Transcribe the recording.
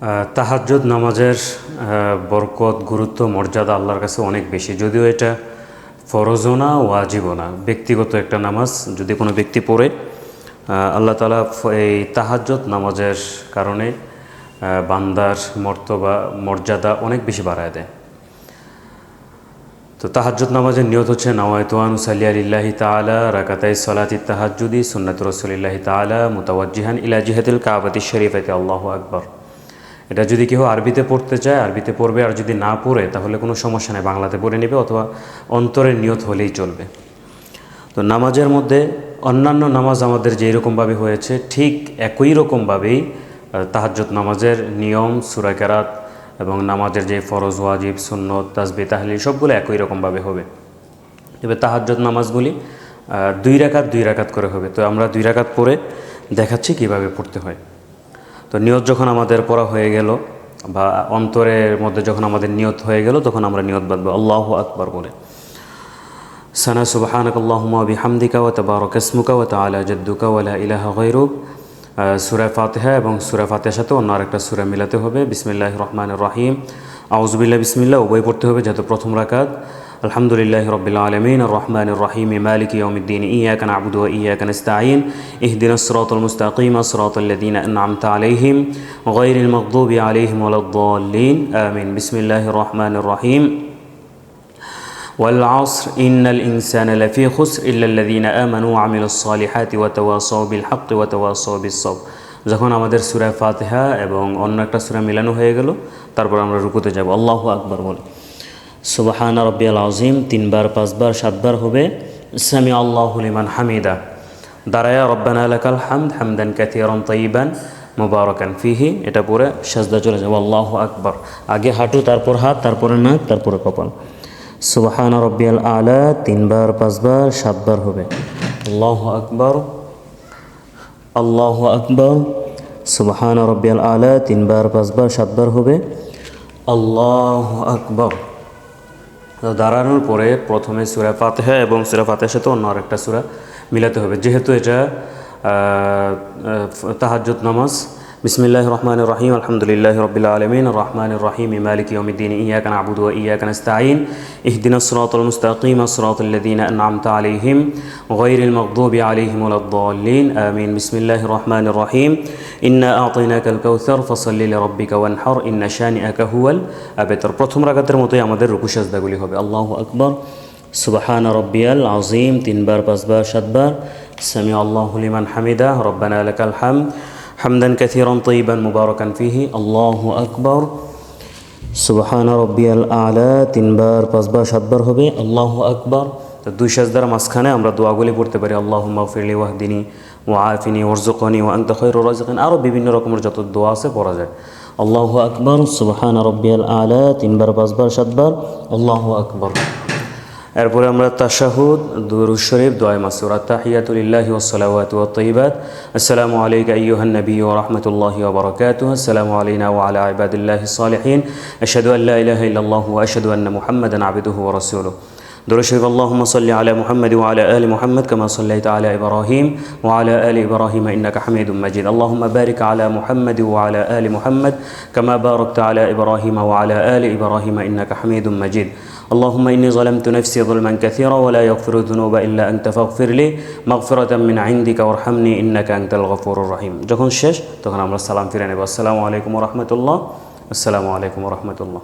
তাহাজ্জুদ নামাজের বরকত, গুরুত্ব, মর্যাদা আল্লাহর কাছে অনেক বেশি। যদিও এটা ফরজও না, ওয়াজিবও না, ব্যক্তিগত একটা নামাজ যদি কোনো ব্যক্তি পড়ে, আল্লাহ তাআলা এই তাহাজ্জুদ নামাজের কারণে বান্দার মর্তবা, মর্যাদা অনেক বেশি বাড়ায় দেয়। তো তাহাজ্জুদ নামাজের নিয়ত হচ্ছে নাওয়াইতু আন উসাল্লিয়া লিল্লাহি তাআলা রাকাতাই সলাতি তাহাজ্জুদি সুন্নাতু রাসূলিল্লাহি তাআলা মুতাওয়াজ্জিহান ইলা জিহাতিল কাবাতি শরীফাতি, আল্লাহু আকবার। এটা যদি কেউ আরবিতে পড়তে চায় আরবিতে পড়বে, আর যদি না পড়ে তাহলে কোনো সমস্যা নেই, বাংলাতে পড়ে নেবে, অথবা অন্তরের নিয়ত হলেই চলবে। তো নামাজের মধ্যে অন্যান্য নামাজ আমাদের যেই রকমভাবে হয়েছে ঠিক একই রকমভাবেই তাহাজ্জুদ নামাজের নিয়ম, সূরা কেরাত এবং নামাজের যে ফরজ, ওয়াজিব, সুন্নত, তাসবিহ, তাহলিল সবগুলো একই রকমভাবে হবে। তবে তাহাজ্জুদ নামাজগুলি 2 রাকাত করে হবে। তো আমরা 2 রাকাত পড়ে দেখাচ্ছি কিভাবে পড়তে হয়। তো নিয়ত যখন আমাদের পড়া হয়ে গেল, বা অন্তরের মধ্যে যখন আমাদের নিয়ত হয়ে গেল, তখন আমরা নিয়ত বাঁধবো আল্লাহু আকবার বলে। সানা সুবহানাকাল্লাহুম্মা ওয়া বিহামদিকা ওয়া তাবারাকা ইসমুকা ওয়া তাআলা জাদ্দুকা ওয়া লা ইলাহা গায়রুক। সূরা ফাতিহা এবং সূরা ফাতিহার সাথে অন্য আরেকটা সূরা মিলাতে হবে। বিসমিল্লাহির রহমানির রহিম, আউযু বিল্লাহি, বিসমিল্লাহ উভয় পড়তে হবে, যেহেতু প্রথম রাকাত। আলহামদুলিল্লাহি রাব্বিল আলামিন আর রহমানির রহিম মালিকি ইয়াউমিদ্দিন ইয়্যাকা না'বুদু ওয়া ইয়্যাকা নাস্তাঈন ইহদিনাস সিরাতাল মুস্তাকিম সিরাতাল লাযীনা আন'আমতা আলাইহিম গায়রিল মাগদুবি আলাইহিম ওয়ালাদ-দাল্লিন আমিন। বিসমিল্লাহির রহমানির রহিম ওয়াল আসর ইন্নাল ইনসানা লাফি খুসর ইল্লাল্লাযীনা আমানু ওয়া আমিলুস সালিহাতি ওয়া তাওয়াসাউ বিল হাক্কি ওয়া তাওয়াসাউ বিস সাবর। যখন আমাদের সূরা ফাতিহা এবং অন্য একটা সূরা মিলানো হয়ে গেল, তারপর আমরা রুকুতে যাব, আল্লাহু আকবার বলে। সুবহানা রাব্বিয়াল আযীম 3 বার, 5 বার, 7 বার হবে। সামি আল্লাহু লিমান হামিদা, দাঁড়ায়া রব্বানা লাকাল হামদ হামদান কাসীরান তাইয়িবান মুবারাকান ফিহি, এটা পরে সাজদা চলে যাব, আল্লাহু আকবার। আগে হাঁটু, তারপর হাত, তারপরে নাক, তারপরে কপাল। সুবহানা রাব্বিয়াল আলা 3 বার, 5 বার, 7 বার হবে। আল্লাহু আকবার, আল্লাহু আকবার। সুবহানা রাব্বিয়াল আলা 3 বার, 5 বার, 7 বার হবে। আল্লাহু আকবার। দাঁড়ানোর পরে প্রথমে সূরা ফাতিহা এবং সূরা ফাতিহার সাথে অন্য আরেকটা সূরা মিলাতে হবে, যেহেতু এটা তাহাজ্জুদ নামাজ। বিসমিল্লাহির রহমানির রহিম আলহামদুলিল্লাহি রাব্বিল আলামিন আর রহমানির রহিম মালিকি ইয়াউমিদ্দিন ইয়্যাকা না'বুদু ওয়া ইয়্যাকা নাস্তাঈন ইহদিনাস সিরাতাল মুস্তাকিম সিরাতাল লাযীনা আন'আমতা আলাইহিম গায়রিল মাগদুবি আলাইহিম ওয়ালাদ-দাল্লিন আমিন। বিসমিল্লাহির রহমানির রহিম ইন্না আ'তাইনাকাল কাউসার ফাসাল্লি লিরাব্বিকা ওয়ানহার ইন্না শানিআকা হুয়াল আবতার। প্রথম রাকাতের মতোই আমাদের রুকু সাজদাগুলি হবে। আল্লাহু আকবার, সুবহানা রাব্বিয়াল আযীম 3 বার, 5 বার, 7 বার। সামি আল্লাহু লিমান হামিদা রব্বানা লাকাল হামদ হামদান কাসীরান তাইয়িবান মুবারাকান ফিহি, আল্লাহু আকবার। সুবহানা রাব্বিয়াল আলা 3 বার, 5 বার, 7 বার হবে, আল্লাহু আকবার। তো 2 সাজদার মাঝখানে আমরা দোয়াগুলি পড়তে পারি, আল্লাহুম্মা গফিরলি ওয়াহদিনি ওয়া আফিনি ওয়ারযুকনি ওয়া আনতা খায়রুর রাযিকিন। আরও বিভিন্ন রকমের যত দোয়া আছে পড়া যায়। আল্লাহু আকবার, সুবহানা রাব্বিয়াল আলা 3 বার, 5 বার, 7 বার, আল্লাহু আকবার। এরপরে আমরা তাশাহুদ, দুরূদ শরীফ, দোয়া মাসুর, আত-তাহিয়াতু লিল্লাহি ওয়াস সালাওয়াতু ওয়াত তাইয়্যিবাত। আসসালামু আলাইকা আইয়ুহান নাবিয়্যু ওয়া রাহমাতুল্লাহি ওয়া বারাকাতুহু। আসসালামু আলাইনা ওয়া আলা ইবাদিল্লাহিস সালিহিন। আশহাদু আল্লা ইলাহা ইল্লাল্লাহু ওয়া আশহাদু আন্না মুহাম্মাদান আবদুহু ওয়া রাসূলুহু। দুরূদ শরীফ, আল্লাহুম্মা সাল্লি আলা মুহাম্মাদ ওয়া আলা আলি মুহাম্মাদ কামা সাল্লাইতা আলা ইব্রাহিম ওয়া আলা আলি ইব্রাহিম ইন্নাকা হামিদুম মাজিদ। আল্লাহুম্মা বারিক আলা মুহাম্মাদ ওয়া আলা আলি মুহাম্মাদ কামা বারাকতা আলা ইব্রাহিম ওয়া আলা আলি ইব্রাহিম ইন্নাকা হামিদুম মাজিদ। اللهم إني ظلمت نفسي ظلما كثيرا ولا يغفر الذنوب إلا أنت فاغفر لي مغفرة من عندك وارحمني إنك أنت الغفور الرحيم। যখন শেষ তখন আমরা সালাম ফিরে নেব। আসসালামু আলাইকুম ওয়া রাহমাতুল্লাহ। আসসালামু আলাইকুম ওয়া রাহমাতুল্লাহ।